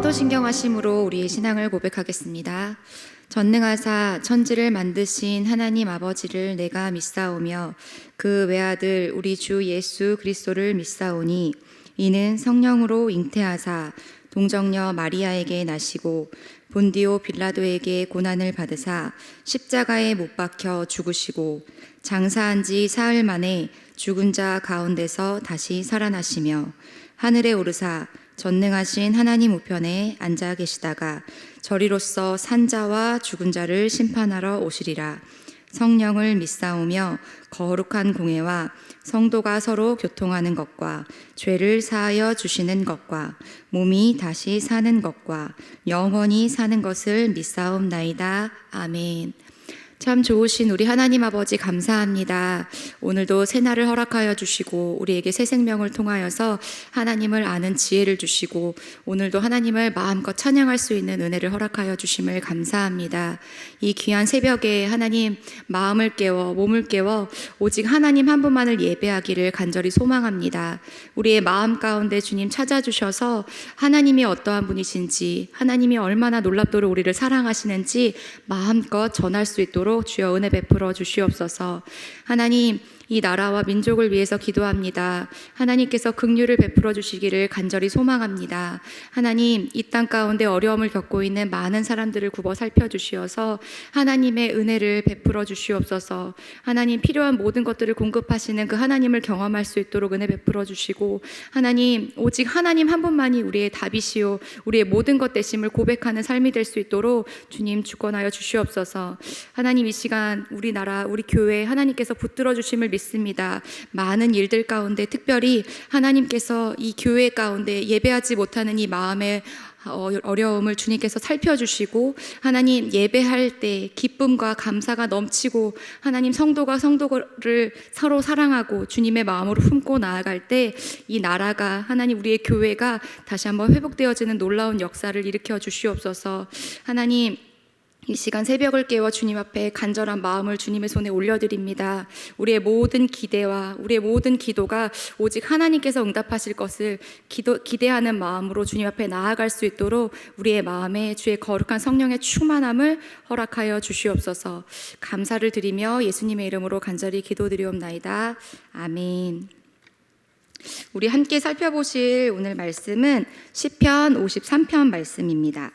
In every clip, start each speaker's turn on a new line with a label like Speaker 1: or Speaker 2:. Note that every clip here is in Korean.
Speaker 1: 사도신경하심으로 우리의 신앙을 고백하겠습니다. 전능하사 천지를 만드신 하나님 아버지를 내가 믿사오며 그 외아들 우리 주 예수 그리스도를 믿사오니 이는 성령으로 잉태하사 동정녀 마리아에게 나시고 본디오 빌라도에게 고난을 받으사 십자가에 못 박혀 죽으시고 장사한 지 사흘 만에 죽은 자 가운데서 다시 살아나시며 하늘에 오르사 전능하신 하나님 우편에 앉아 계시다가 저리로서 산자와 죽은 자를 심판하러 오시리라. 성령을 믿사오며 거룩한 공회와 성도가 서로 교통하는 것과 죄를 사하여 주시는 것과 몸이 다시 사는 것과 영원히 사는 것을 믿사옵나이다. 아멘. 참 좋으신 우리 하나님 아버지 감사합니다. 오늘도 새날을 허락하여 주시고 우리에게 새 생명을 통하여서 하나님을 아는 지혜를 주시고 오늘도 하나님을 마음껏 찬양할 수 있는 은혜를 허락하여 주심을 감사합니다. 이 귀한 새벽에 하나님 마음을 깨워 몸을 깨워 오직 하나님 한 분만을 예배하기를 간절히 소망합니다. 우리의 마음 가운데 주님 찾아주셔서 하나님이 어떠한 분이신지 하나님이 얼마나 놀랍도록 우리를 사랑하시는지 마음껏 전할 수 있도록 주여 은혜 베풀어 주시옵소서. 하나님 이 나라와 민족을 위해서 기도합니다. 하나님께서 긍휼을 베풀어 주시기를 간절히 소망합니다. 하나님 이 땅 가운데 어려움을 겪고 있는 많은 사람들을 굽어 살펴주시어서 하나님의 은혜를 베풀어 주시옵소서. 하나님 필요한 모든 것들을 공급하시는 그 하나님을 경험할 수 있도록 은혜 베풀어 주시고 하나님 오직 하나님 한 분만이 우리의 답이시오 우리의 모든 것 되심을 고백하는 삶이 될 수 있도록 주님 주권하여 주시옵소서. 하나님 이 시간 우리 나라 우리 교회 하나님께서 붙들어 주심을 믿습니다. 많은 일들 가운데 특별히 하나님께서 이 교회 가운데 예배하지 못하는 이 마음의 어려움을 주님께서 살펴주시고 하나님 예배할 때 기쁨과 감사가 넘치고 하나님 성도가 성도를 서로 사랑하고 주님의 마음으로 품고 나아갈 때 이 나라가 하나님 우리의 교회가 다시 한번 회복되어지는 놀라운 역사를 일으켜 주시옵소서. 하나님 이 시간 새벽을 깨워 주님 앞에 간절한 마음을 주님의 손에 올려드립니다. 우리의 모든 기대와 우리의 모든 기도가 오직 하나님께서 응답하실 것을 기대하는 마음으로 주님 앞에 나아갈 수 있도록 우리의 마음에 주의 거룩한 성령의 충만함을 허락하여 주시옵소서. 감사를 드리며 예수님의 이름으로 간절히 기도드리옵나이다. 아멘. 우리 함께 살펴보실 오늘 말씀은 시편 53편 말씀입니다.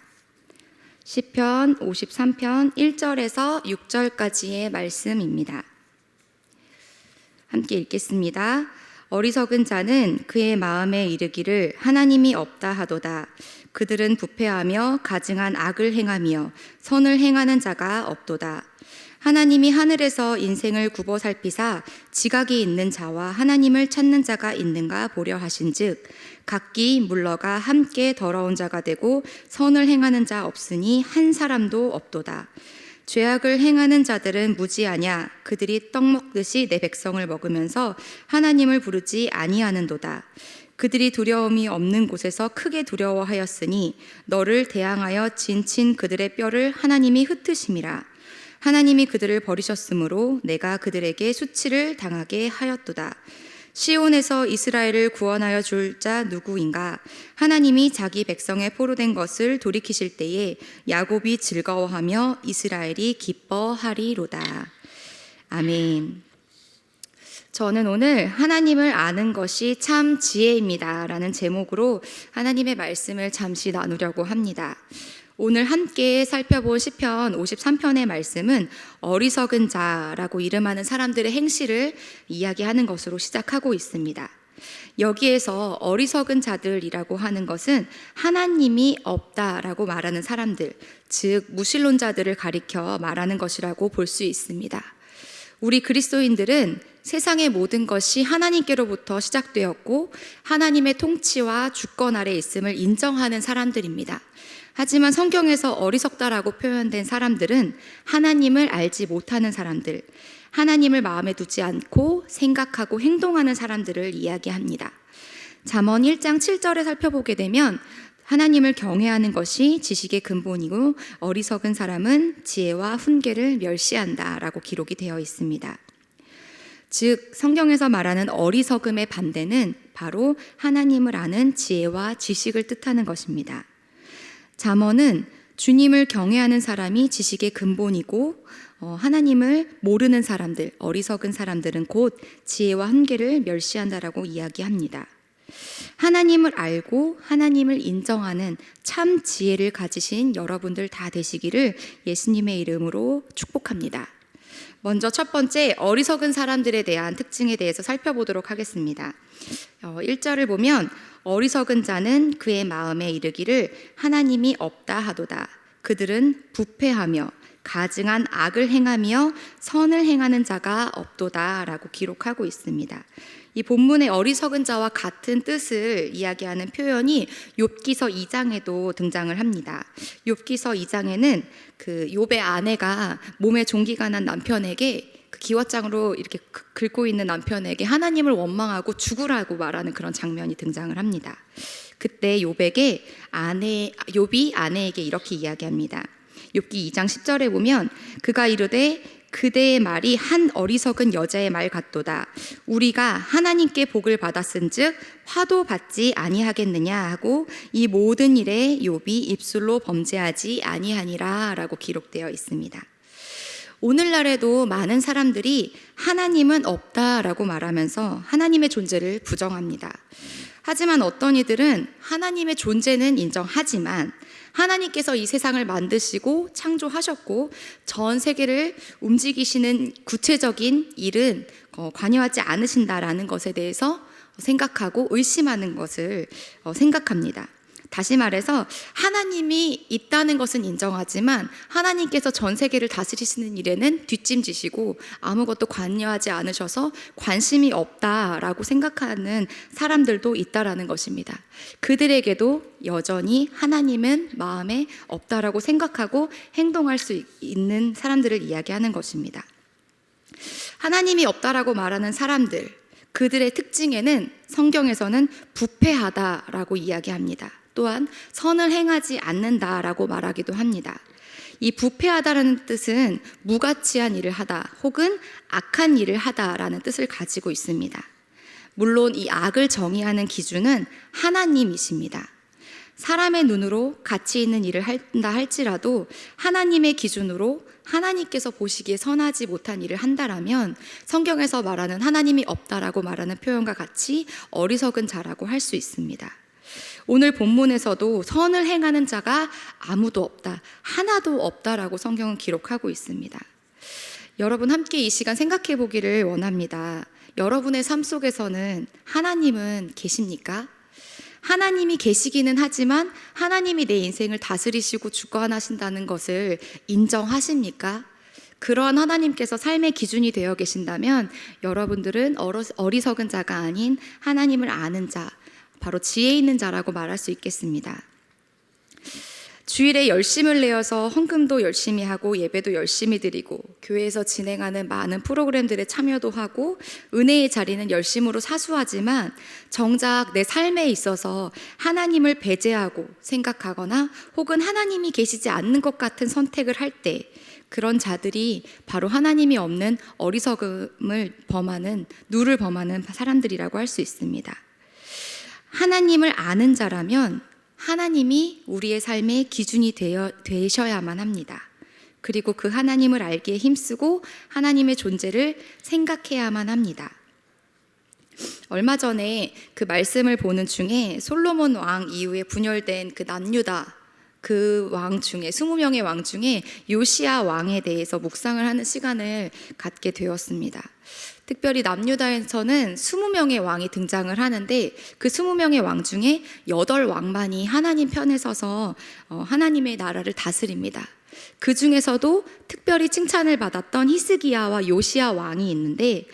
Speaker 1: 시편 53편 1절에서 6절까지의 말씀입니다. 함께 읽겠습니다. 어리석은 자는 그의 마음에 이르기를 하나님이 없다 하도다. 그들은 부패하며 가증한 악을 행하며 선을 행하는 자가 없도다. 하나님이 하늘에서 인생을 굽어 살피사 지각이 있는 자와 하나님을 찾는 자가 있는가 보려 하신즉 각기 물러가 함께 더러운 자가 되고 선을 행하는 자 없으니 한 사람도 없도다. 죄악을 행하는 자들은 무지하냐. 그들이 떡 먹듯이 내 백성을 먹으면서 하나님을 부르지 아니하는도다. 그들이 두려움이 없는 곳에서 크게 두려워하였으니 너를 대항하여 진친 그들의 뼈를 하나님이 흩으심이라. 하나님이 그들을 버리셨으므로 내가 그들에게 수치를 당하게 하였도다. 시온에서 이스라엘을 구원하여 줄 자 누구인가? 하나님이 자기 백성의 포로된 것을 돌이키실 때에 야곱이 즐거워하며 이스라엘이 기뻐하리로다. 아멘. 저는 오늘 하나님을 아는 것이 참 지혜입니다 라는 제목으로 하나님의 말씀을 잠시 나누려고 합니다. 오늘 함께 살펴본 시편 53편의 말씀은 어리석은 자라고 이름하는 사람들의 행실을 이야기하는 것으로 시작하고 있습니다. 여기에서 어리석은 자들이라고 하는 것은 하나님이 없다라고 말하는 사람들, 즉 무신론자들을 가리켜 말하는 것이라고 볼 수 있습니다. 우리 그리스도인들은 세상의 모든 것이 하나님께로부터 시작되었고 하나님의 통치와 주권 아래 있음을 인정하는 사람들입니다. 하지만 성경에서 어리석다라고 표현된 사람들은 하나님을 알지 못하는 사람들, 하나님을 마음에 두지 않고 생각하고 행동하는 사람들을 이야기합니다. 잠언 1장 7절에 살펴보게 되면 하나님을 경외하는 것이 지식의 근본이고 어리석은 사람은 지혜와 훈계를 멸시한다라고 기록이 되어 있습니다. 즉 성경에서 말하는 어리석음의 반대는 바로 하나님을 아는 지혜와 지식을 뜻하는 것입니다. 잠언은 주님을 경외하는 사람이 지식의 근본이고 하나님을 모르는 사람들, 어리석은 사람들은 곧 지혜와 한계를 멸시한다라고 이야기합니다. 하나님을 알고 하나님을 인정하는 참 지혜를 가지신 여러분들 다 되시기를 예수님의 이름으로 축복합니다. 먼저 첫 번째, 어리석은 사람들에 대한 특징에 대해서 살펴보도록 하겠습니다. 1절을 보면 어리석은 자는 그의 마음에 이르기를 하나님이 없다 하도다. 그들은 부패하며 가증한 악을 행하며 선을 행하는 자가 없도다 라고 기록하고 있습니다. 이 본문의 어리석은 자와 같은 뜻을 이야기하는 표현이 욥기서 2장에도 등장을 합니다. 욥기서 2장에는 그 욥의 아내가 몸에 종기가 난 남편에게 그 기왓장으로 이렇게 긁고 있는 남편에게 하나님을 원망하고 죽으라고 말하는 그런 장면이 등장을 합니다. 그때 욥이 아내에게 이렇게 이야기합니다. 욥기 2장 10절에 보면 그가 이르되 그대의 말이 한 어리석은 여자의 말 같도다. 우리가 하나님께 복을 받았은즉 화도 받지 아니하겠느냐 하고 이 모든 일에 욥이 입술로 범죄하지 아니하니라 라고 기록되어 있습니다. 오늘날에도 많은 사람들이 하나님은 없다라고 말하면서 하나님의 존재를 부정합니다. 하지만 어떤 이들은 하나님의 존재는 인정하지만 하나님께서 이 세상을 만드시고 창조하셨고 전 세계를 움직이시는 구체적인 일은 관여하지 않으신다라는 것에 대해서 생각하고 의심하는 것을 생각합니다. 다시 말해서 하나님이 있다는 것은 인정하지만 하나님께서 전 세계를 다스리시는 일에는 뒷짐지시고 아무것도 관여하지 않으셔서 관심이 없다라고 생각하는 사람들도 있다라는 것입니다. 그들에게도 여전히 하나님은 마음에 없다라고 생각하고 행동할 수 있는 사람들을 이야기하는 것입니다. 하나님이 없다라고 말하는 사람들, 그들의 특징에는 성경에서는 부패하다라고 이야기합니다. 또한 선을 행하지 않는다라고 말하기도 합니다. 이 부패하다라는 뜻은 무가치한 일을 하다 혹은 악한 일을 하다라는 뜻을 가지고 있습니다. 물론 이 악을 정의하는 기준은 하나님이십니다. 사람의 눈으로 가치 있는 일을 한다 할지라도 하나님의 기준으로 하나님께서 보시기에 선하지 못한 일을 한다라면 성경에서 말하는 하나님이 없다라고 말하는 표현과 같이 어리석은 자라고 할 수 있습니다. 오늘 본문에서도 선을 행하는 자가 아무도 없다, 하나도 없다라고 성경은 기록하고 있습니다. 여러분 함께 이 시간 생각해 보기를 원합니다. 여러분의 삶 속에서는 하나님은 계십니까? 하나님이 계시기는 하지만 하나님이 내 인생을 다스리시고 주관하신다는 것을 인정하십니까? 그러한 하나님께서 삶의 기준이 되어 계신다면 여러분들은 어리석은 자가 아닌 하나님을 아는 자, 바로 지혜 있는 자라고 말할 수 있겠습니다. 주일에 열심을 내어서 헌금도 열심히 하고 예배도 열심히 드리고 교회에서 진행하는 많은 프로그램들에 참여도 하고 은혜의 자리는 열심으로 사수하지만 정작 내 삶에 있어서 하나님을 배제하고 생각하거나 혹은 하나님이 계시지 않는 것 같은 선택을 할 때 그런 자들이 바로 하나님이 없는 어리석음을 범하는, 누를 범하는 사람들이라고 할 수 있습니다. 하나님을 아는 자라면 하나님이 우리의 삶의 기준이 되셔야만 합니다. 그리고 그 하나님을 알기에 힘쓰고 하나님의 존재를 생각해야만 합니다. 얼마 전에 그 말씀을 보는 중에 솔로몬 왕 이후에 분열된 그 남유다 그 왕 중에 20명의 왕 중에 요시야 왕에 대해서 묵상을 하는 시간을 갖게 되었습니다. 특별히 남유다에서는 20명의 왕이 등장을 하는데 그 20명의 왕 중에 8왕만이 하나님 편에 서서 하나님의 나라를 다스립니다. 그 중에서도 특별히 칭찬을 받았던 히스기야와 요시야 왕이 있는데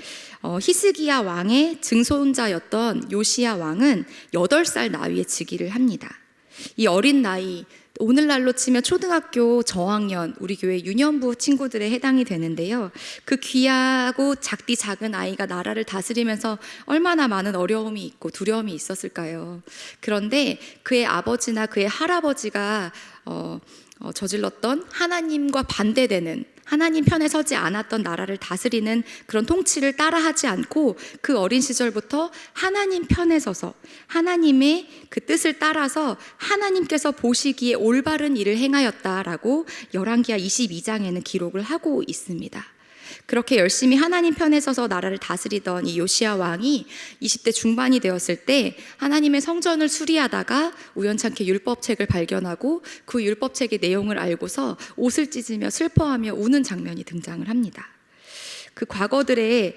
Speaker 1: 히스기야 왕의 증손자였던 요시야 왕은 8살 나이에 즉위를 합니다. 이 어린 나이, 오늘날로 치면 초등학교 저학년 우리 교회 유년부 친구들에 해당이 되는데요. 그 귀하고 작디 작은 아이가 나라를 다스리면서 얼마나 많은 어려움이 있고 두려움이 있었을까요? 그런데 그의 아버지나 그의 할아버지가 저질렀던 하나님과 반대되는, 하나님 편에 서지 않았던 나라를 다스리는 그런 통치를 따라하지 않고 그 어린 시절부터 하나님 편에 서서 하나님의 그 뜻을 따라서 하나님께서 보시기에 올바른 일을 행하였다라고 열왕기하 22장에는 기록을 하고 있습니다. 그렇게 열심히 하나님 편에 서서 나라를 다스리던 이 요시야 왕이 20대 중반이 되었을 때 하나님의 성전을 수리하다가 우연찮게 율법책을 발견하고 그 율법책의 내용을 알고서 옷을 찢으며 슬퍼하며 우는 장면이 등장을 합니다. 그 과거의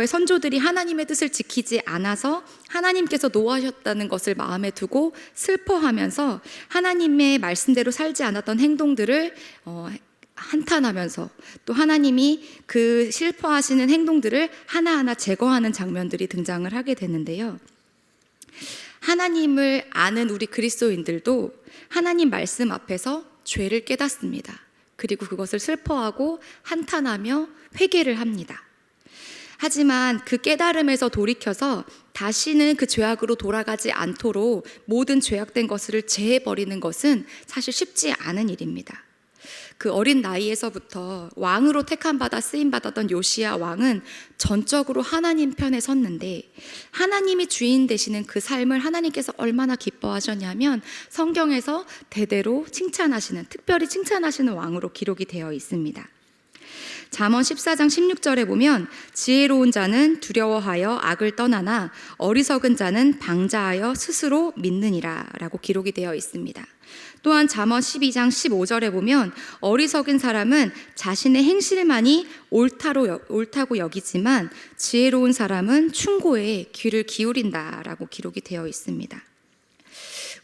Speaker 1: 선조들이 하나님의 뜻을 지키지 않아서 하나님께서 노하셨다는 것을 마음에 두고 슬퍼하면서 하나님의 말씀대로 살지 않았던 행동들을 한탄하면서 또 하나님이 그 슬퍼하시는 행동들을 하나하나 제거하는 장면들이 등장을 하게 되는데요. 하나님을 아는 우리 그리스도인들도 하나님 말씀 앞에서 죄를 깨닫습니다. 그리고 그것을 슬퍼하고 한탄하며 회개를 합니다. 하지만 그 깨달음에서 돌이켜서 다시는 그 죄악으로 돌아가지 않도록 모든 죄악된 것을 제해버리는 것은 사실 쉽지 않은 일입니다. 그 어린 나이에서부터 왕으로 택함받아 쓰임받았던 요시야 왕은 전적으로 하나님 편에 섰는데 하나님이 주인 되시는 그 삶을 하나님께서 얼마나 기뻐하셨냐면 성경에서 대대로 칭찬하시는, 특별히 칭찬하시는 왕으로 기록이 되어 있습니다. 잠언 14장 16절에 보면 지혜로운 자는 두려워하여 악을 떠나나 어리석은 자는 방자하여 스스로 믿느니라 라고 기록이 되어 있습니다. 또한 잠언 12장 15절에 보면 어리석은 사람은 자신의 행실만이 옳다고 여기지만 지혜로운 사람은 충고에 귀를 기울인다 라고 기록이 되어 있습니다.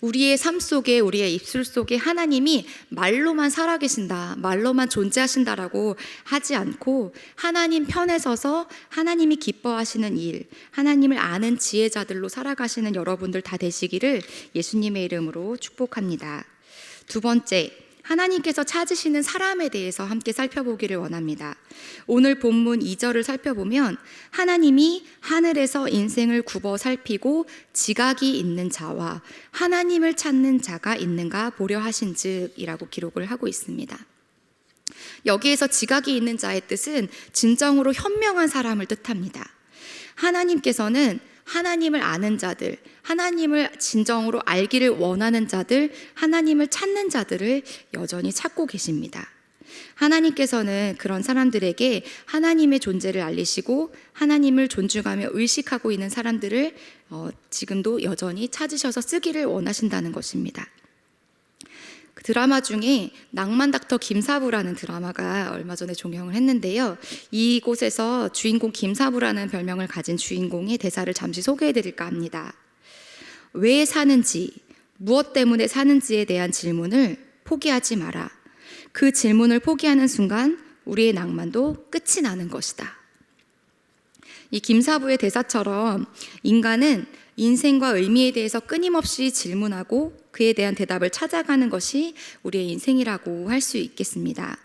Speaker 1: 우리의 삶 속에, 우리의 입술 속에 하나님이 말로만 살아계신다, 말로만 존재하신다라고 하지 않고 하나님 편에 서서 하나님이 기뻐하시는 일, 하나님을 아는 지혜자들로 살아가시는 여러분들 다 되시기를 예수님의 이름으로 축복합니다. 두 번째, 하나님께서 찾으시는 사람에 대해서 함께 살펴보기를 원합니다. 오늘 본문 2절을 살펴보면 하나님이 하늘에서 인생을 굽어 살피고 지각이 있는 자와 하나님을 찾는 자가 있는가 보려 하신즉이라고 기록을 하고 있습니다. 여기에서 지각이 있는 자의 뜻은 진정으로 현명한 사람을 뜻합니다. 하나님께서는 하나님을 아는 자들, 하나님을 진정으로 알기를 원하는 자들, 하나님을 찾는 자들을 여전히 찾고 계십니다. 하나님께서는 그런 사람들에게 하나님의 존재를 알리시고 하나님을 존중하며 의식하고 있는 사람들을 지금도 여전히 찾으셔서 쓰기를 원하신다는 것입니다. 그 드라마 중에 낭만 닥터 김사부라는 드라마가 얼마 전에 종영을 했는데요. 이곳에서 주인공 김사부라는 별명을 가진 주인공의 대사를 잠시 소개해 드릴까 합니다. 왜 사는지, 무엇 때문에 사는지에 대한 질문을 포기하지 마라. 그 질문을 포기하는 순간 우리의 낭만도 끝이 나는 것이다. 이 김사부의 대사처럼 인간은 인생과 의미에 대해서 끊임없이 질문하고 그에 대한 대답을 찾아가는 것이 우리의 인생이라고 할 수 있겠습니다.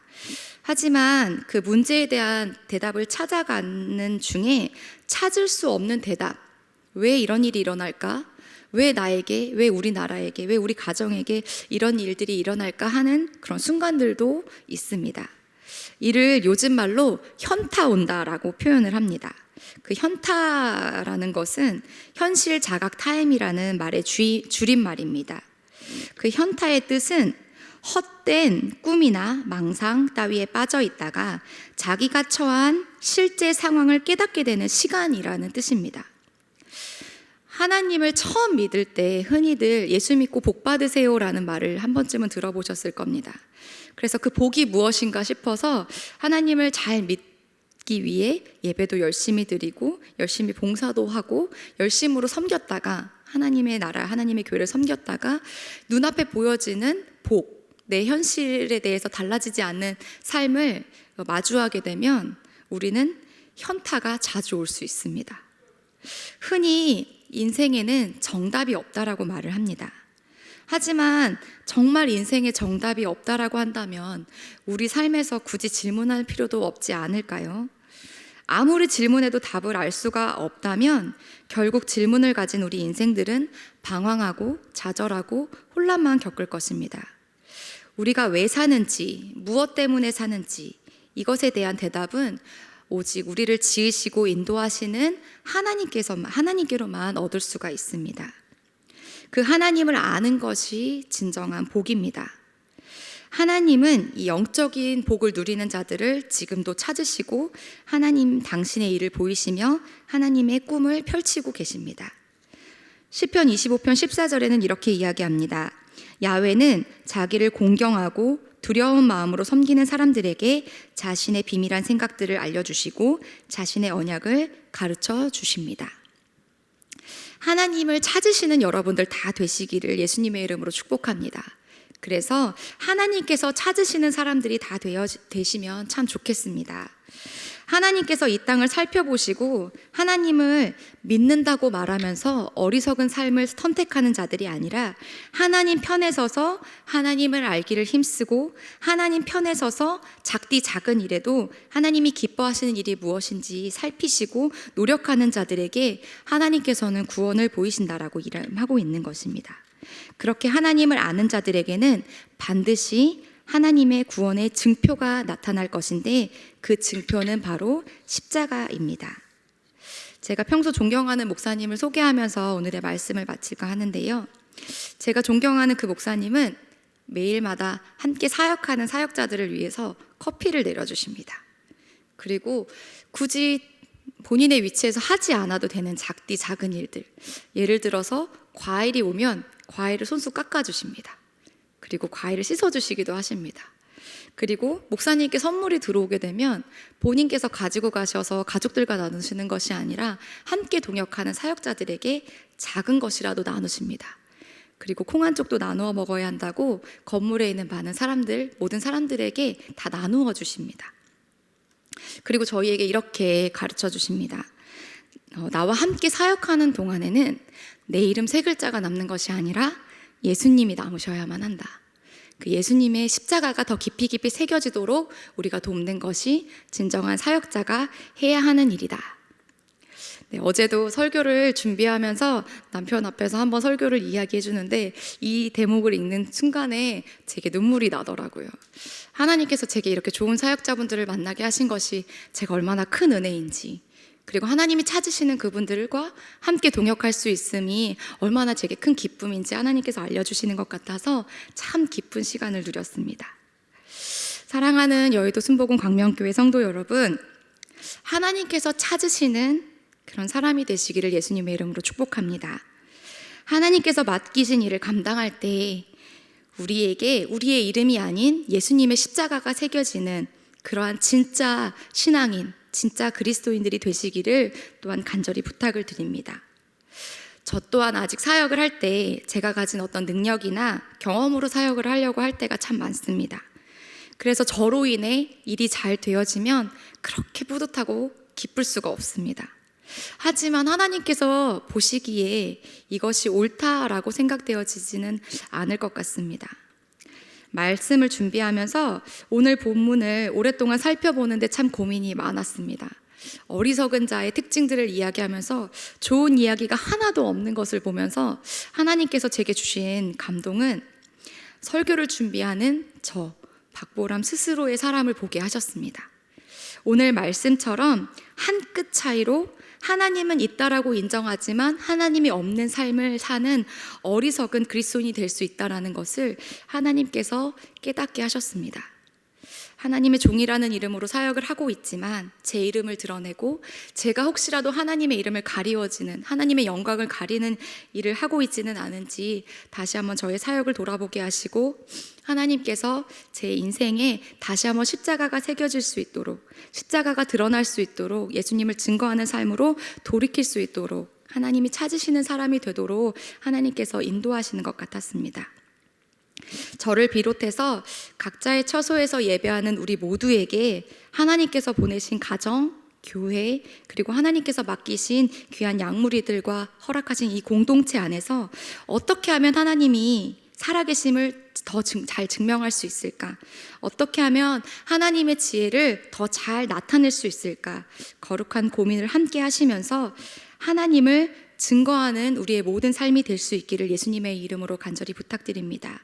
Speaker 1: 하지만 그 문제에 대한 대답을 찾아가는 중에 찾을 수 없는 대답, 왜 이런 일이 일어날까? 왜 나에게, 왜 우리나라에게, 왜 우리 가정에게 이런 일들이 일어날까 하는 그런 순간들도 있습니다. 이를 요즘 말로 현타 온다라고 표현을 합니다. 그 현타라는 것은 현실 자각 타임이라는 말의 줄임말입니다. 그 현타의 뜻은 헛된 꿈이나 망상 따위에 빠져 있다가 자기가 처한 실제 상황을 깨닫게 되는 시간이라는 뜻입니다. 하나님을 처음 믿을 때 흔히들 예수 믿고 복 받으세요라는 말을 한 번쯤은 들어보셨을 겁니다. 그래서 그 복이 무엇인가 싶어서 하나님을 잘 믿기 위해 예배도 열심히 드리고 열심히 봉사도 하고 열심으로 섬겼다가 하나님의 나라, 하나님의 교회를 섬겼다가 눈앞에 보여지는 복, 내 현실에 대해서 달라지지 않는 삶을 마주하게 되면 우리는 현타가 자주 올 수 있습니다. 흔히 인생에는 정답이 없다라고 말을 합니다. 하지만 정말 인생에 정답이 없다라고 한다면 우리 삶에서 굳이 질문할 필요도 없지 않을까요? 아무리 질문해도 답을 알 수가 없다면 결국 질문을 가진 우리 인생들은 방황하고 좌절하고 혼란만 겪을 것입니다. 우리가 왜 사는지, 무엇 때문에 사는지 이것에 대한 대답은 오직 우리를 지으시고 인도하시는 하나님께로만 얻을 수가 있습니다. 그 하나님을 아는 것이 진정한 복입니다. 하나님은 이 영적인 복을 누리는 자들을 지금도 찾으시고 하나님 당신의 일을 보이시며 하나님의 꿈을 펼치고 계십니다. 시편 25편 14절에는 이렇게 이야기합니다. 야훼는 자기를 공경하고 두려운 마음으로 섬기는 사람들에게 자신의 비밀한 생각들을 알려주시고 자신의 언약을 가르쳐 주십니다. 하나님을 찾으시는 여러분들 다 되시기를 예수님의 이름으로 축복합니다. 그래서 하나님께서 찾으시는 사람들이 다 되시면 참 좋겠습니다. 하나님께서 이 땅을 살펴보시고 하나님을 믿는다고 말하면서 어리석은 삶을 선택하는 자들이 아니라 하나님 편에 서서 하나님을 알기를 힘쓰고 하나님 편에 서서 작디 작은 일에도 하나님이 기뻐하시는 일이 무엇인지 살피시고 노력하는 자들에게 하나님께서는 구원을 보이신다라고 이름하고 있는 것입니다. 그렇게 하나님을 아는 자들에게는 반드시 하나님의 구원의 증표가 나타날 것인데 그 증표는 바로 십자가입니다. 제가 평소 존경하는 목사님을 소개하면서 오늘의 말씀을 마칠까 하는데요. 제가 존경하는 그 목사님은 매일마다 함께 사역하는 사역자들을 위해서 커피를 내려주십니다. 그리고 굳이 본인의 위치에서 하지 않아도 되는 작디 작은 일들, 예를 들어서 과일이 오면 과일을 손수 깎아주십니다. 그리고 과일을 씻어주시기도 하십니다. 그리고 목사님께 선물이 들어오게 되면 본인께서 가지고 가셔서 가족들과 나누시는 것이 아니라 함께 동역하는 사역자들에게 작은 것이라도 나누십니다. 그리고 콩 한 쪽도 나누어 먹어야 한다고 건물에 있는 많은 사람들, 모든 사람들에게 다 나누어 주십니다. 그리고 저희에게 이렇게 가르쳐 주십니다. 나와 함께 사역하는 동안에는 내 이름 세 글자가 남는 것이 아니라 예수님이 남으셔야만 한다. 그 예수님의 십자가가 더 깊이 깊이 새겨지도록 우리가 돕는 것이 진정한 사역자가 해야 하는 일이다. 네, 어제도 설교를 준비하면서 남편 앞에서 한번 설교를 이야기해 주는데 이 대목을 읽는 순간에 제게 눈물이 나더라고요. 하나님께서 제게 이렇게 좋은 사역자분들을 만나게 하신 것이 제가 얼마나 큰 은혜인지, 그리고 하나님이 찾으시는 그분들과 함께 동역할 수 있음이 얼마나 제게 큰 기쁨인지 하나님께서 알려주시는 것 같아서 참 기쁜 시간을 누렸습니다. 사랑하는 여의도 순복음 광명교회 성도 여러분, 하나님께서 찾으시는 그런 사람이 되시기를 예수님의 이름으로 축복합니다. 하나님께서 맡기신 일을 감당할 때 우리에게 우리의 이름이 아닌 예수님의 십자가가 새겨지는 그러한 진짜 신앙인, 진짜 그리스도인들이 되시기를 또한 간절히 부탁을 드립니다. 저 또한 아직 사역을 할 때 제가 가진 어떤 능력이나 경험으로 사역을 하려고 할 때가 참 많습니다. 그래서 저로 인해 일이 잘 되어지면 그렇게 뿌듯하고 기쁠 수가 없습니다. 하지만 하나님께서 보시기에 이것이 옳다라고 생각되어지지는 않을 것 같습니다. 말씀을 준비하면서 오늘 본문을 오랫동안 살펴보는데 참 고민이 많았습니다. 어리석은 자의 특징들을 이야기하면서 좋은 이야기가 하나도 없는 것을 보면서 하나님께서 제게 주신 감동은 설교를 준비하는 저 박보람 스스로의 사람을 보게 하셨습니다. 오늘 말씀처럼 한 끗 차이로 하나님은 있다라고 인정하지만 하나님이 없는 삶을 사는 어리석은 그리스도인이 될 수 있다라는 것을 하나님께서 깨닫게 하셨습니다. 하나님의 종이라는 이름으로 사역을 하고 있지만 제 이름을 드러내고 제가 혹시라도 하나님의 이름을 가리워지는, 하나님의 영광을 가리는 일을 하고 있지는 않은지 다시 한번 저의 사역을 돌아보게 하시고 하나님께서 제 인생에 다시 한번 십자가가 새겨질 수 있도록, 십자가가 드러날 수 있도록, 예수님을 증거하는 삶으로 돌이킬 수 있도록 하나님이 찾으시는 사람이 되도록 하나님께서 인도하시는 것 같았습니다. 저를 비롯해서 각자의 처소에서 예배하는 우리 모두에게 하나님께서 보내신 가정, 교회, 그리고 하나님께서 맡기신 귀한 양무리들과 허락하신 이 공동체 안에서 어떻게 하면 하나님이 살아계심을 더 잘 증명할 수 있을까? 어떻게 하면 하나님의 지혜를 더 잘 나타낼 수 있을까? 거룩한 고민을 함께 하시면서 하나님을 증거하는 우리의 모든 삶이 될 수 있기를 예수님의 이름으로 간절히 부탁드립니다.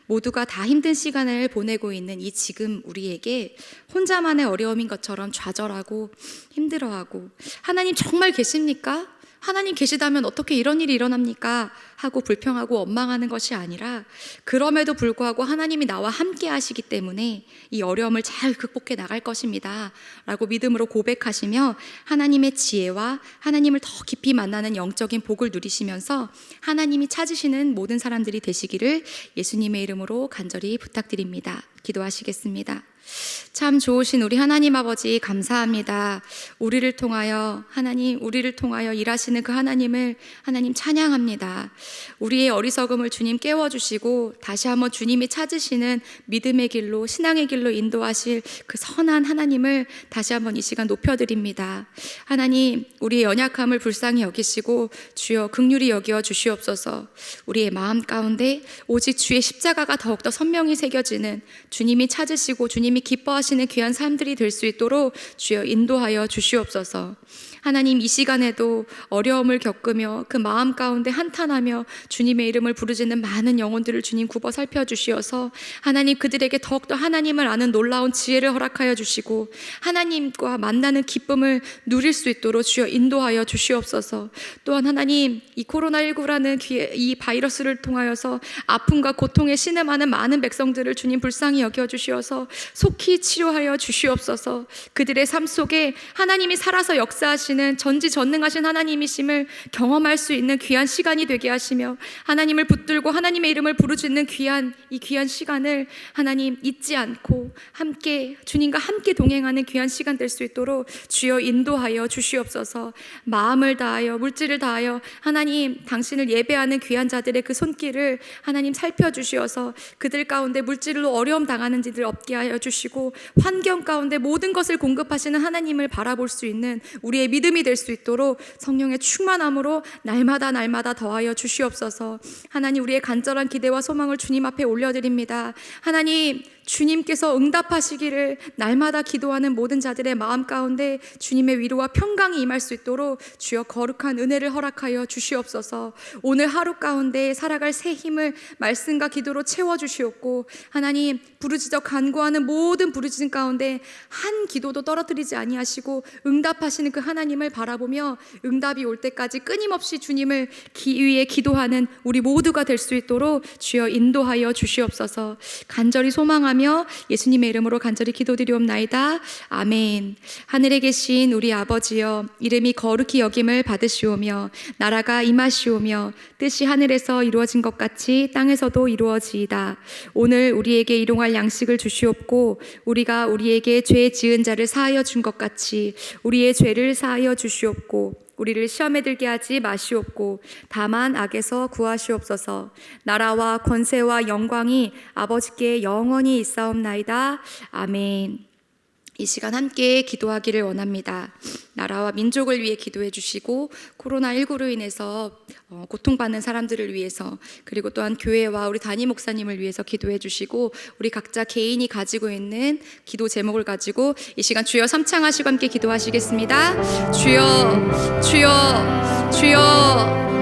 Speaker 1: 모두가 다 힘든 시간을 보내고 있는 이 지금 우리에게 혼자만의 어려움인 것처럼 좌절하고 힘들어하고 하나님 정말 계십니까? 하나님 계시다면 어떻게 이런 일이 일어납니까? 하고 불평하고 원망하는 것이 아니라 그럼에도 불구하고 하나님이 나와 함께 하시기 때문에 이 어려움을 잘 극복해 나갈 것입니다 라고 믿음으로 고백하시며 하나님의 지혜와 하나님을 더 깊이 만나는 영적인 복을 누리시면서 하나님이 찾으시는 모든 사람들이 되시기를 예수님의 이름으로 간절히 부탁드립니다. 기도하시겠습니다. 참 좋으신 우리 하나님 아버지 감사합니다. 우리를 통하여 일하시는 그 하나님을 하나님 찬양합니다. 우리의 어리석음을 주님 깨워주시고 다시 한번 주님이 찾으시는 믿음의 길로 신앙의 길로 인도하실 그 선한 하나님을 다시 한번 이 시간 높여드립니다. 하나님 우리의 연약함을 불쌍히 여기시고 주여 긍휼히 여겨 주시옵소서. 우리의 마음 가운데 오직 주의 십자가가 더욱더 선명히 새겨지는 주님이 찾으시고 주님이 기뻐하시는 귀한 삶들이 될 수 있도록 주여 인도하여 주시옵소서. 하나님 이 시간에도 어려움을 겪으며 그 마음 가운데 한탄하며 주님의 이름을 부르짖는 많은 영혼들을 주님 굽어 살펴주시어서 하나님 그들에게 더욱더 하나님을 아는 놀라운 지혜를 허락하여 주시고 하나님과 만나는 기쁨을 누릴 수 있도록 주여 인도하여 주시옵소서. 또한 하나님 이 코로나19라는 이 바이러스를 통하여서 아픔과 고통에 신음하는 많은 백성들을 주님 불쌍히 여겨주시어서 속히 치료하여 주시옵소서. 그들의 삶 속에 하나님이 살아서 역사하시는 전지전능하신 하나님이심을 경험할 수 있는 귀한 시간이 되게 하시며 하나님을 붙들고 하나님의 이름을 부르짖는 이 귀한 시간을 하나님 잊지 않고 함께 주님과 함께 동행하는 귀한 시간 될 수 있도록 주여 인도하여 주시옵소서. 마음을 다하여 물질을 다하여 하나님 당신을 예배하는 귀한 자들의 그 손길을 하나님 살펴주시어서 그들 가운데 물질로 어려움 당하는 이들 없게 하여 주시고 환경 가운데 모든 것을 공급하시는 하나님을 바라볼 수 있는 우리의 믿음이 될 수 있도록 성령의 충만함으로 날마다 더하여 주시옵소서. 하나님 우리의 간절한 기대와 소망을 주님 앞에 올려드립니다. 하나님 주님께서 응답하시기를 날마다 기도하는 모든 자들의 마음 가운데 주님의 위로와 평강이 임할 수 있도록 주여 거룩한 은혜를 허락하여 주시옵소서. 오늘 하루 가운데 살아갈 새 힘을 말씀과 기도로 채워주시옵고 하나님 부르짖어 간구하는 모든 부르짖음 가운데 한 기도도 떨어뜨리지 아니하시고 응답하시는 그 하나님을 바라보며 응답이 올 때까지 끊임없이 주님을 위해 기도하는 우리 모두가 될 수 있도록 주여 인도하여 주시옵소서. 간절히 소망하며 예수님의 이름으로 간절히 기도드리옵나이다. 아멘. 하늘에 계신 우리 아버지여 이름이 거룩히 여김을 받으시오며 나라가 임하시오며 뜻이 하늘에서 이루어진 것 같이 땅에서도 이루어지이다. 오늘 우리에게 일용할 양식을 주시옵고 우리가 우리에게 죄 지은 자를 사하여 준 것 같이 우리의 죄를 사하여 주시옵고 우리를 시험에 들게 하지 마시옵고 다만 악에서 구하시옵소서. 나라와 권세와 영광이 아버지께 영원히 있사옵나이다. 아멘. 이 시간 함께 기도하기를 원합니다. 나라와 민족을 위해 기도해 주시고 코로나19로 인해서 고통받는 사람들을 위해서 그리고 또한 교회와 우리 담임 목사님을 위해서 기도해 주시고 우리 각자 개인이 가지고 있는 기도 제목을 가지고 이 시간 주여 삼창하시고 함께 기도하시겠습니다. 주여 주여 주여